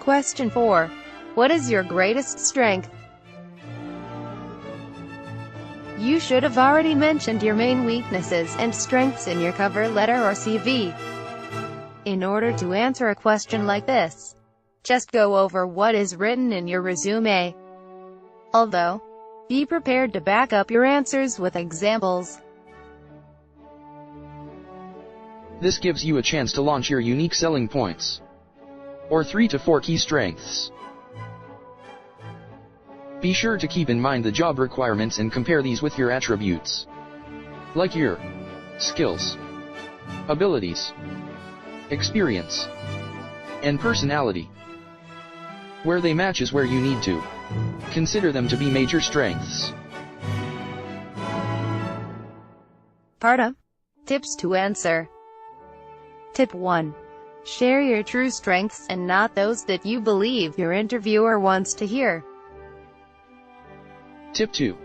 Question 4. What is your greatest strength? You should have already mentioned your main weaknesses and strengths in your cover letter or CV. In order to answer a question like this, just go over what is written in your resume. Although, be prepared to back up your answers with examples. This gives you a chance to launch your unique selling points, or 3 to 4 key strengths. Be sure to keep in mind the job requirements and compare these with your attributes, like your skills, abilities, experience, and personality. Where they match is where you need to consider them to be major strengths. Part A. Tips to answer. Tip 1. Share your true strengths and not those that you believe your interviewer wants to hear. Tip 2.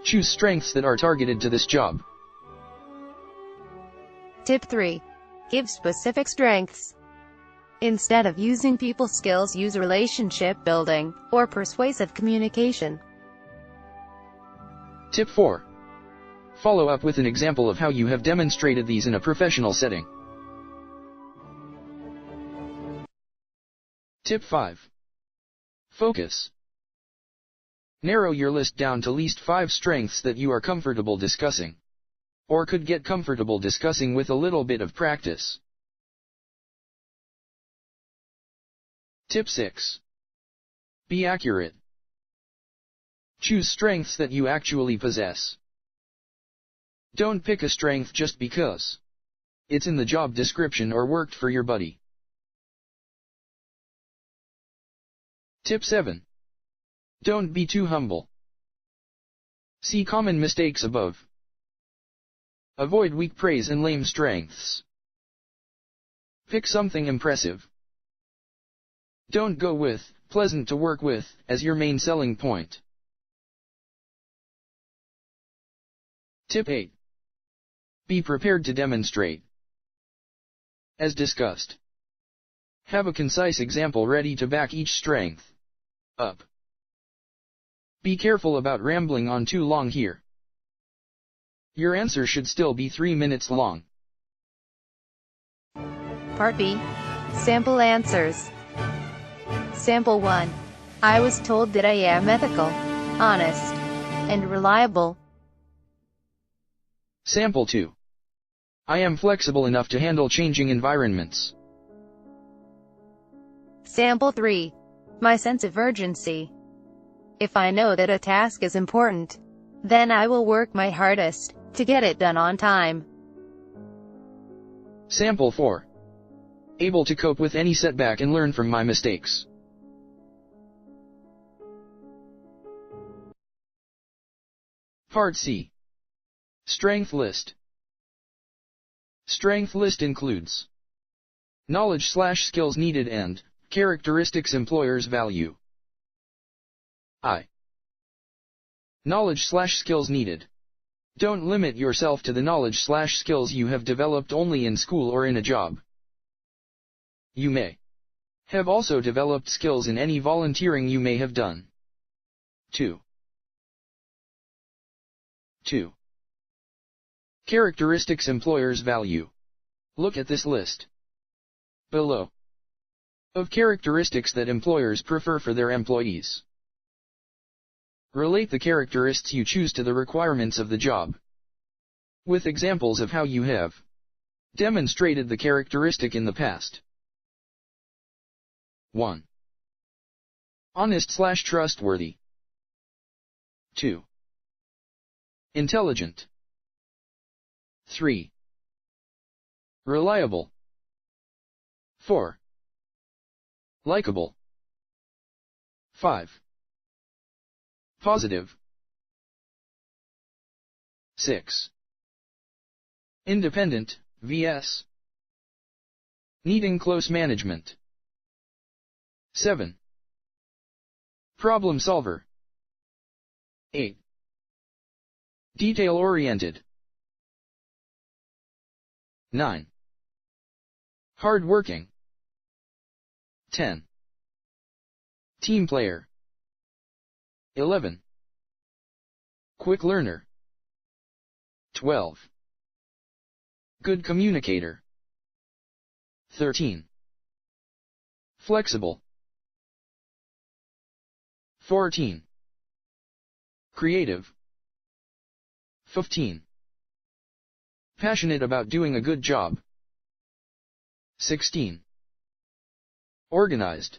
Choose strengths that are targeted to this job. Tip 3. Give specific strengths. Instead of using people skills, use relationship building or persuasive communication. Tip 4. Follow up with an example of how you have demonstrated these in a professional setting. Tip 5. Focus. Narrow your list down to least 5 strengths that you are comfortable discussing, or could get comfortable discussing with a little bit of practice. Tip 6. Be accurate. Choose strengths that you actually possess. Don't pick a strength just because it's in the job description or worked for your buddy. Tip 7. Don't be too humble. See common mistakes above. Avoid weak praise and lame strengths. Pick something impressive. Don't go with pleasant to work with as your main selling point. Tip 8. Be prepared to demonstrate. As discussed, have a concise example ready to back each strength up. Be careful about rambling on too long here. Your answer should still be 3 minutes long. Part B. Sample answers. Sample 1. I was told that I am ethical, honest, and reliable. Sample 2. I am flexible enough to handle changing environments. Sample 3. My sense of urgency. If I know that a task is important, then I will work my hardest to get it done on time. Sample 4. Able to cope with any setback and learn from my mistakes. Part C. Strength list. Strength list includes knowledge/skills needed and characteristics employers value. Knowledge/skills needed. Don't limit yourself to the knowledge/skills you have developed only in school or in a job. You may have also developed skills in any volunteering you may have done. 2. Characteristics employers value. Look at this list below of characteristics that employers prefer for their employees. Relate the characteristics you choose to the requirements of the job, with examples of how you have demonstrated the characteristic in the past. 1. Honest/trustworthy. 2. Intelligent. 3. Reliable. 4. Likeable. 5. Positive. 6. Independent, vs. Needing close management. 7. Problem solver. 8. Detail-oriented. 9. Hard-working. 10. Team player. 11. Quick learner. 12. Good communicator. 13. Flexible. 14. Creative. 15. Passionate about doing a good job. 16. Organized.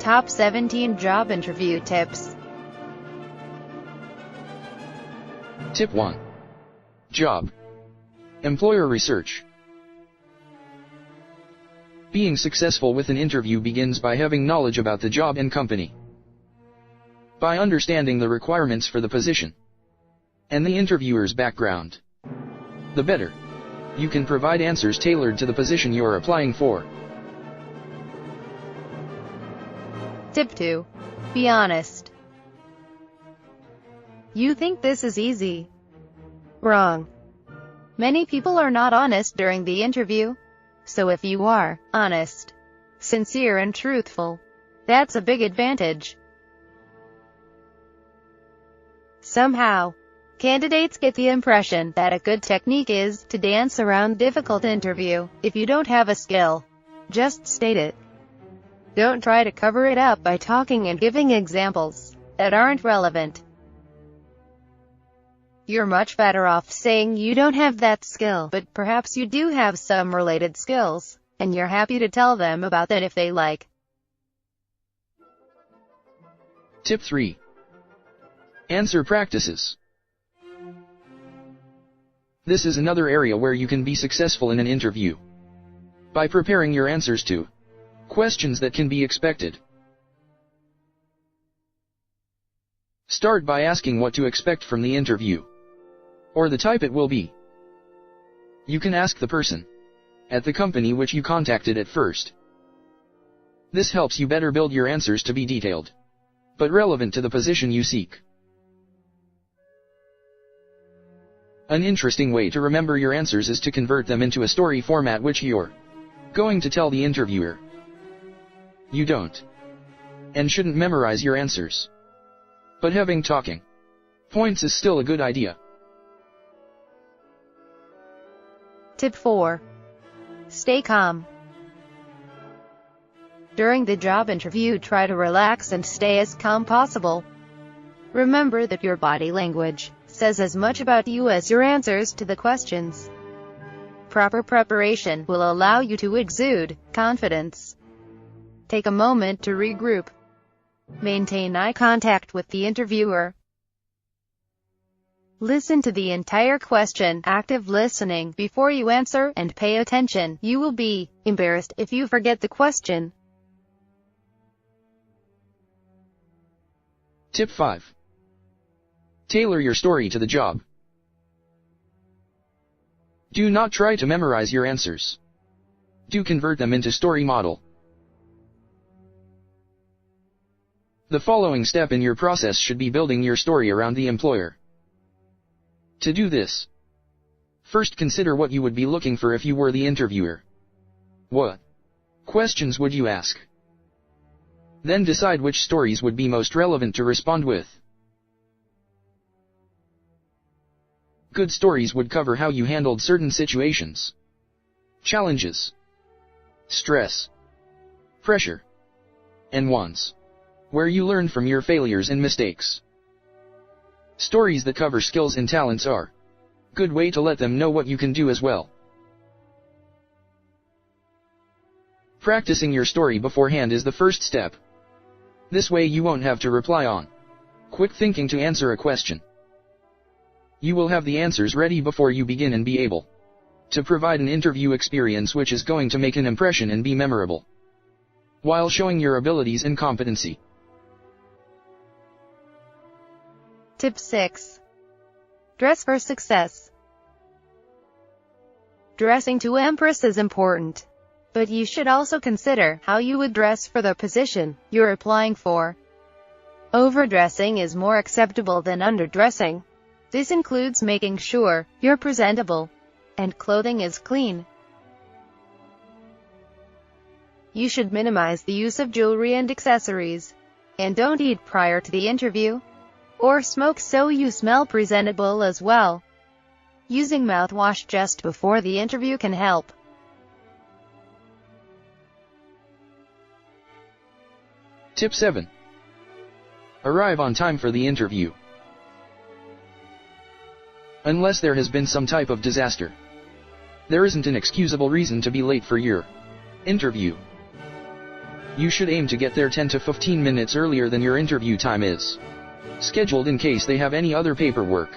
Top 17 job interview tips. Tip 1. Job. Employer research. Being successful with an interview begins by having knowledge about the job and company. By understanding the requirements for the position and the interviewer's background, the better you can provide answers tailored to the position you're applying for. Tip 2. Be honest. You think this is easy? Wrong. Many people are not honest during the interview. So if you are honest, sincere and truthful, that's a big advantage. Somehow, candidates get the impression that a good technique is to dance around difficult interview. If you don't have a skill, just state it. Don't try to cover it up by talking and giving examples that aren't relevant. You're much better off saying you don't have that skill, but perhaps you do have some related skills, and you're happy to tell them about that if they like. Tip 3. Answer practices. This is another area where you can be successful in an interview by preparing your answers to questions that can be expected. Start by asking what to expect from the interview, or the type it will be. You can ask the person at the company which you contacted at first. This helps you better build your answers to be detailed, but relevant to the position you seek. An interesting way to remember your answers is to convert them into a story format which you're going to tell the interviewer. You don't and shouldn't memorize your answers, but having talking points is still a good idea. Tip 4. Stay calm. During the job interview, try to relax and stay as calm possible. Remember that your body language says as much about you as your answers to the questions. Proper preparation will allow you to exude confidence. Take a moment to regroup. Maintain eye contact with the interviewer. Listen to the entire question, active listening, before you answer, and pay attention. You will be embarrassed if you forget the question. Tip 5. Tailor your story to the job. Do not try to memorize your answers. Do convert them into story model. The following step in your process should be building your story around the employer. To do this, first consider what you would be looking for if you were the interviewer. What questions would you ask? Then decide which stories would be most relevant to respond with. Good stories would cover how you handled certain situations, challenges, stress, pressure, and ones where you learned from your failures and mistakes. Stories that cover skills and talents are a good way to let them know what you can do as well. Practicing your story beforehand is the first step. This way you won't have to rely on quick thinking to answer a question. You will have the answers ready before you begin and be able to provide an interview experience which is going to make an impression and be memorable, while showing your abilities and competency. Tip 6. Dress for success. Dressing to impress is important, but you should also consider how you would dress for the position you're applying for. Overdressing is more acceptable than underdressing. This includes making sure you're presentable and clothing is clean. You should minimize the use of jewelry and accessories. And don't eat prior to the interview, or smoke so you smell presentable as well. Using mouthwash just before the interview can help. Tip 7. Arrive on time for the interview. Unless there has been some type of disaster, there isn't an excusable reason to be late for your interview. You should aim to get there 10 to 15 minutes earlier than your interview time is scheduled in case they have any other paperwork.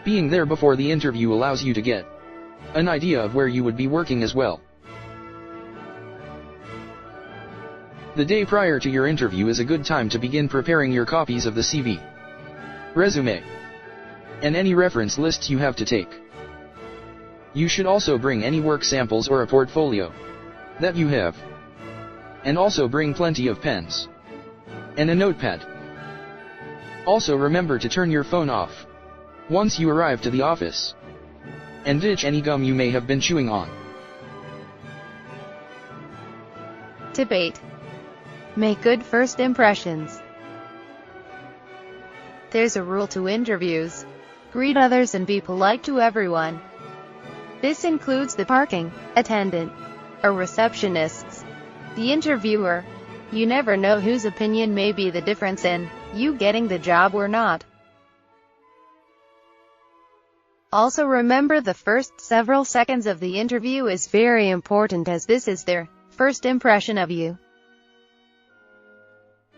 Being there before the interview allows you to get an idea of where you would be working as well. The day prior to your interview is a good time to begin preparing your copies of the CV, resume, and any reference lists you have to take. You should also bring any work samples or a portfolio that you have. And also bring plenty of pens and a notepad. Also remember to turn your phone off once you arrive to the office, and ditch any gum you may have been chewing on. Tip 8. Make good first impressions. There's a rule to interviews. Greet others and be polite to everyone. This includes the parking attendant or receptionists, the interviewer. You never know whose opinion may be the difference in you getting the job or not. Also remember the first several seconds of the interview is very important as this is their first impression of you.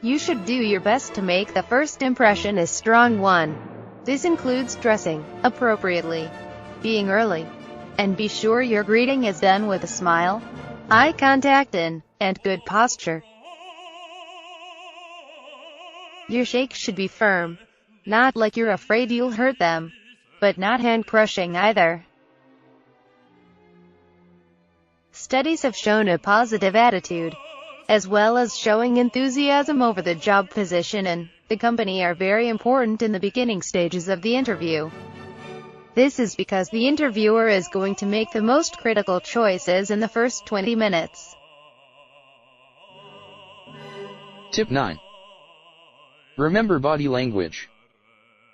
You should do your best to make the first impression a strong one. This includes dressing appropriately, being early, and be sure your greeting is done with a smile, eye contact and good posture. Your shake should be firm, not like you're afraid you'll hurt them, but not hand-crushing either. Studies have shown a positive attitude, as well as showing enthusiasm over the job position and the company are very important in the beginning stages of the interview. This is because the interviewer is going to make the most critical choices in the first 20 minutes. Tip 9. Remember body language.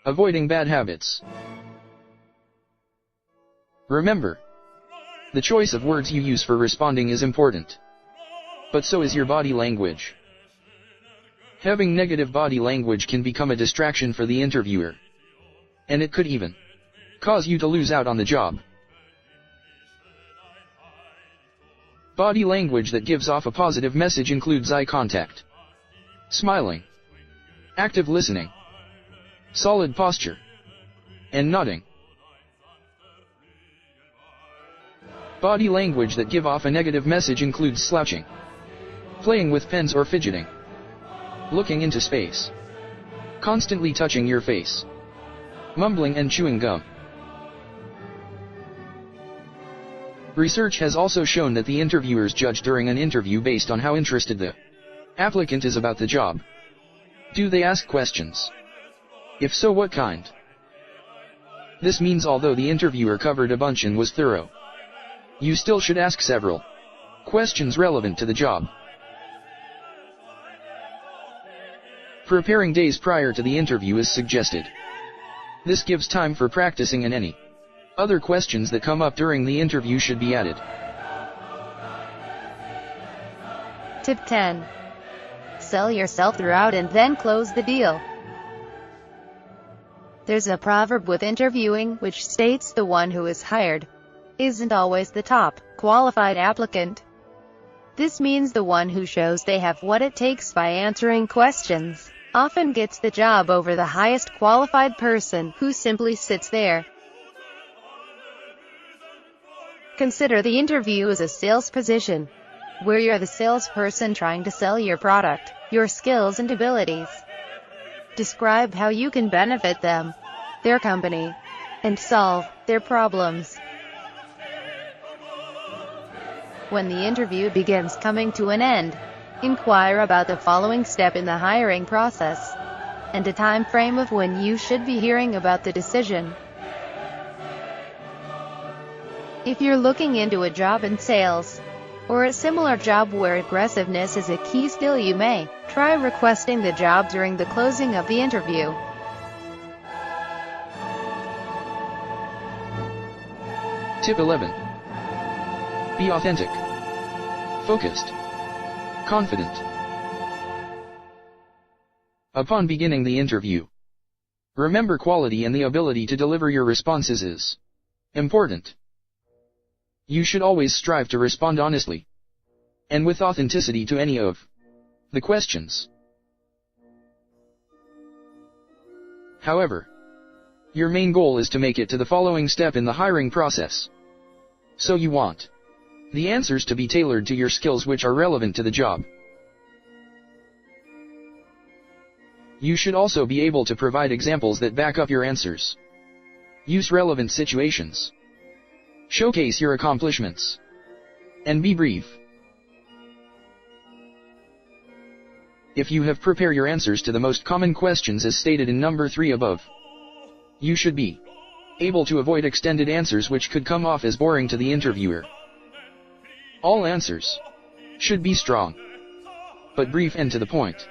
Avoiding bad habits. Remember, the choice of words you use for responding is important. But so is your body language. Having negative body language can become a distraction for the interviewer. And it could even cause you to lose out on the job. Body language that gives off a positive message includes eye contact, smiling, active listening, solid posture, and nodding. Body language that give off a negative message includes slouching, playing with pens or fidgeting, looking into space, constantly touching your face, mumbling and chewing gum. Research has also shown that the interviewers judge during an interview based on how interested the applicant is about the job. Do they ask questions? If so, what kind? This means although the interviewer covered a bunch and was thorough, you still should ask several questions relevant to the job. Preparing days prior to the interview is suggested. This gives time for practicing and any other questions that come up during the interview should be added. Tip 10. Sell yourself throughout and then close the deal. There's a proverb with interviewing which states the one who is hired isn't always the top qualified applicant. This means the one who shows they have what it takes by answering questions often gets the job over the highest qualified person who simply sits there. Consider the interview as a sales position, where you're the salesperson trying to sell your product, your skills and abilities. Describe how you can benefit them, their company, and solve their problems. When the interview begins coming to an end, Inquire about the following step in the hiring process, and a time frame of when you should be hearing about the decision. If you're looking into a job in sales, or a similar job where aggressiveness is a key skill, you may try requesting the job during the closing of the interview. Tip 11. Be authentic, focused, confident. Upon beginning the interview, remember quality and the ability to deliver your responses is important. You should always strive to respond honestly and with authenticity to any of the questions. However, your main goal is to make it to the following step in the hiring process. So you want the answers to be tailored to your skills which are relevant to the job. You should also be able to provide examples that back up your answers. Use relevant situations. Showcase your accomplishments. And be brief. If you have prepared your answers to the most common questions as stated in number 3 above, you should be able to avoid extended answers which could come off as boring to the interviewer. All answers should be strong, but brief and to the point.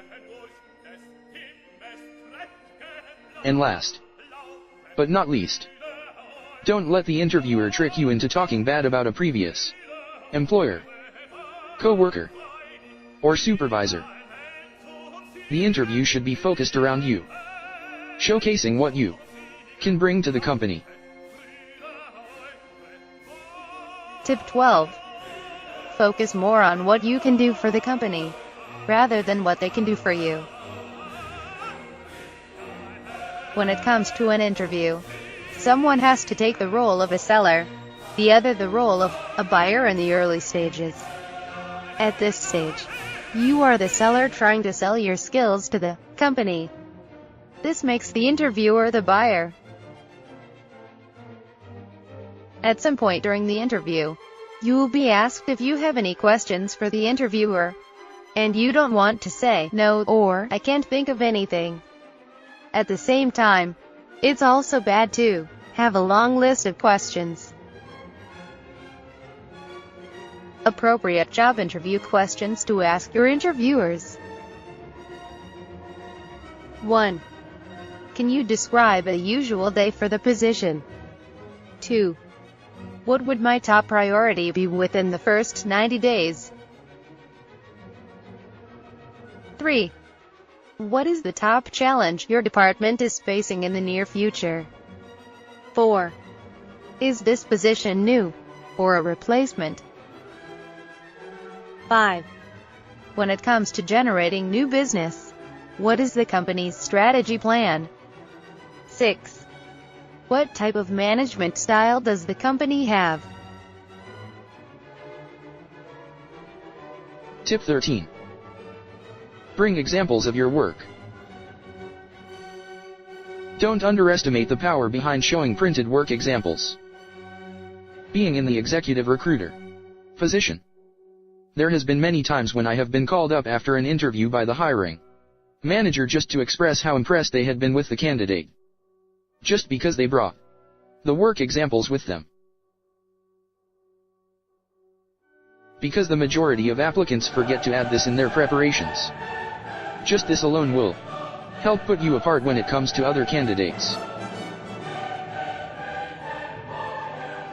And last, but not least, don't let the interviewer trick you into talking bad about a previous employer, co-worker, or supervisor. The interview should be focused around you, showcasing what you can bring to the company. Tip 12. Focus more on what you can do for the company, rather than what they can do for you. When it comes to an interview, someone has to take the role of a seller, the other the role of a buyer in the early stages. At this stage, you are the seller trying to sell your skills to the company. This makes the interviewer the buyer. At some point during the interview, you will be asked if you have any questions for the interviewer, and you don't want to say no or I can't think of anything. At the same time, it's also bad to have a long list of questions. Appropriate job interview questions to ask your interviewers. 1. Can you describe a usual day for the position? 2. What would my top priority be within the first 90 days? 3. What is the top challenge your department is facing in the near future? 4. Is this position new, or a replacement? 5. When it comes to generating new business, what is the company's strategy plan? 6. What type of management style does the company have? Tip 13. Bring examples of your work. Don't underestimate the power behind showing printed work examples. Being in the executive recruiter position, there has been many times when I have been called up after an interview by the hiring manager just to express how impressed they had been with the candidate, just because they brought the work examples with them. Because the majority of applicants forget to add this in their preparations. Just this alone will help put you apart when it comes to other candidates.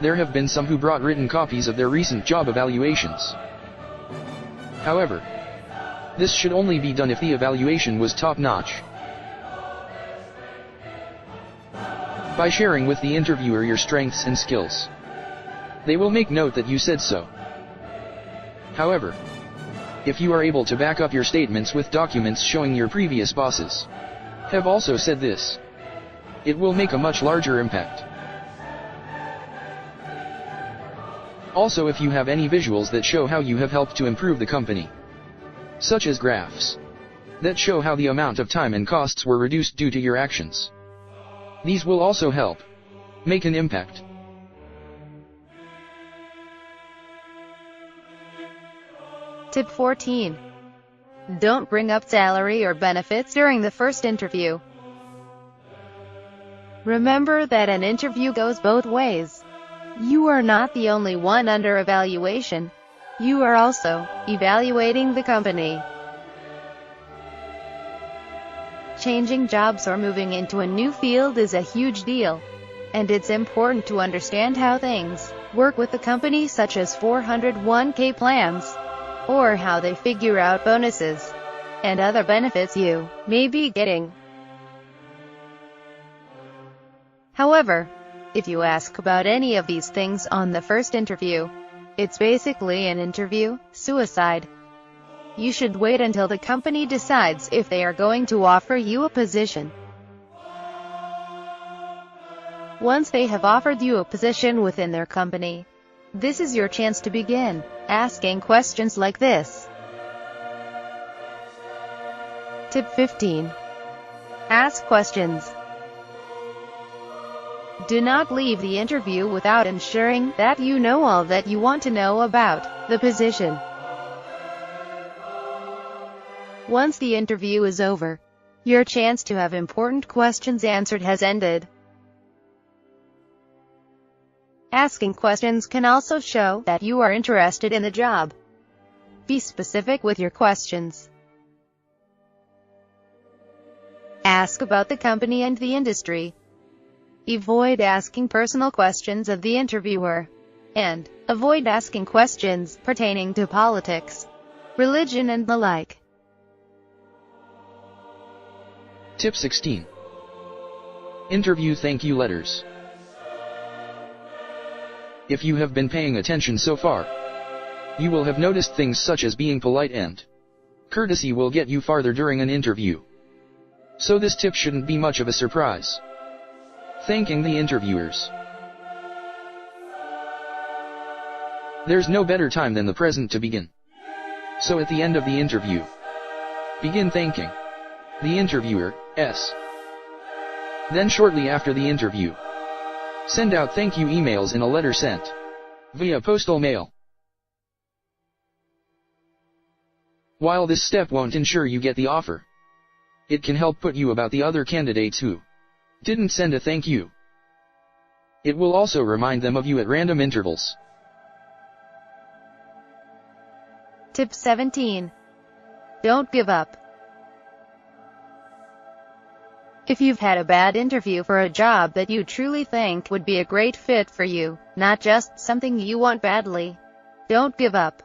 There have been some who brought written copies of their recent job evaluations. However, this should only be done if the evaluation was top-notch. By sharing with the interviewer your strengths and skills, they will make note that you said so. However, if you are able to back up your statements with documents showing your previous bosses have also said this, it will make a much larger impact. Also, if you have any visuals that show how you have helped to improve the company, such as graphs that show how the amount of time and costs were reduced due to your actions, these will also help make an impact. Tip 14. Don't bring up salary or benefits during the first interview. Remember that an interview goes both ways. You are not the only one under evaluation. You are also evaluating the company. Changing jobs or moving into a new field is a huge deal, and it's important to understand how things work with the company, such as 401k plans, or how they figure out bonuses and other benefits you may be getting. However, if you ask about any of these things on the first interview, it's basically an interview suicide. You should wait until the company decides if they are going to offer you a position. Once they have offered you a position within their company, this is your chance to begin asking questions like this. Tip 15. Ask questions. Do not leave the interview without ensuring that you know all that you want to know about the position. Once the interview is over, your chance to have important questions answered has ended. Asking questions can also show that you are interested in the job. Be specific with your questions. Ask about the company and the industry. Avoid asking personal questions of the interviewer, and avoid asking questions pertaining to politics, religion, and the like. Tip 16. Interview thank you letters. If you have been paying attention so far, you will have noticed things such as being polite and courtesy will get you farther during an interview. So this tip shouldn't be much of a surprise. Thanking the interviewers. There's no better time than the present to begin. So at the end of the interview, begin thanking the interviewer. Then shortly after the interview, send out thank you emails in a letter sent via postal mail. While this step won't ensure you get the offer, it can help put you about the other candidates who didn't send a thank you. It will also remind them of you at random intervals. Tip 17. Don't give up. If you've had a bad interview for a job that you truly think would be a great fit for you, not just something you want badly, don't give up.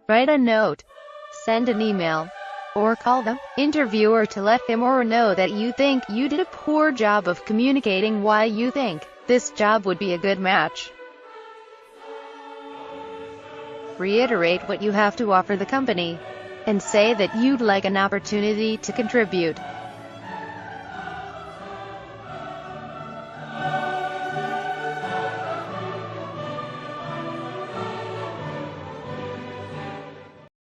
Write a note, send an email, or call the interviewer to let him or her know that you think you did a poor job of communicating why you think this job would be a good match. Reiterate what you have to offer the company, and say that you'd like an opportunity to contribute.